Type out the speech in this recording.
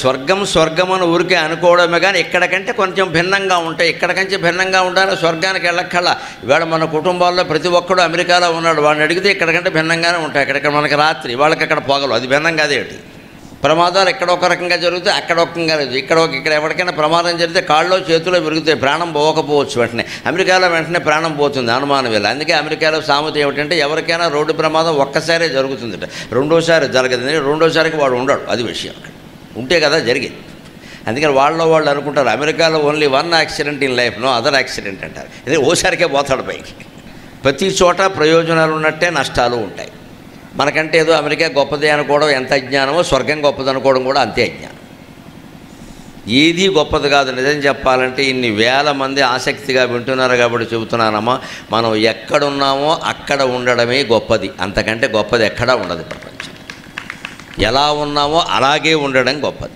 స్వర్గం స్వర్గం అని ఊరికే అనుకోవడమే కానీ ఇక్కడికంటే కొంచెం భిన్నంగా ఉంటాయి. ఇక్కడికంటే భిన్నంగా ఉండాలి, స్వర్గానికి వెళ్ళక్కల. ఇవాళ మన కుటుంబాల్లో ప్రతి ఒక్కడు అమెరికాలో ఉన్నాడు, వాడిని అడిగితే ఇక్కడికంటే భిన్నంగానే ఉంటాయి. ఇక్కడ మనకి రాత్రి, వాళ్ళకి అక్కడ పొగలు, అది భిన్నం కాదేమిటి. ప్రమాదాలు ఇక్కడ ఒక రకంగా జరుగుతాయి, అక్కడ ఒక రకంగా జరుగుతాయి. ఇక్కడ ఎవరికైనా ప్రమాదం జరిగితే కాళ్ళలో చేతిలో విరుగుతాయి, ప్రాణం పోకపోవచ్చు. వెంటనే అమెరికాలో వెంటనే ప్రాణం పోతుంది, అనుమానం వేళ. అందుకే అమెరికాలో సామెత ఏమిటంటే ఎవరికైనా రోడ్డు ప్రమాదం ఒక్కసారే జరుగుతుందట, రెండోసారి జరగదు. రెండోసారికి వాడు ఉండడు, అది విషయం. అక్కడ ఉంటే కదా జరిగేది. అందుకని వాళ్ళు అనుకుంటారు అమెరికాలో only one accident in life, no other accident అంటారు. ఇదే ఓసారికే పోతాడు పైకి. ప్రతి చోట ప్రయోజనాలు ఉన్నట్టే నష్టాలు ఉంటాయి. మనకంటే ఏదో అమెరికా గొప్పది అనుకోవడం ఎంత అజ్ఞానమో, స్వర్గం గొప్పది అనుకోవడం కూడా అంతే అజ్ఞానం. ఏది గొప్పది కాదు. నిజం చెప్పాలంటే ఇన్ని వేల మంది ఆసక్తిగా వింటున్నారు కాబట్టి చెబుతున్నానమ్మా, మనం ఎక్కడున్నామో అక్కడ ఉండడమే గొప్పది. అంతకంటే గొప్పది ఎక్కడా ఉండదు ప్రపంచం. ఎలా ఉన్నామో అలాగే ఉండడం గొప్పది.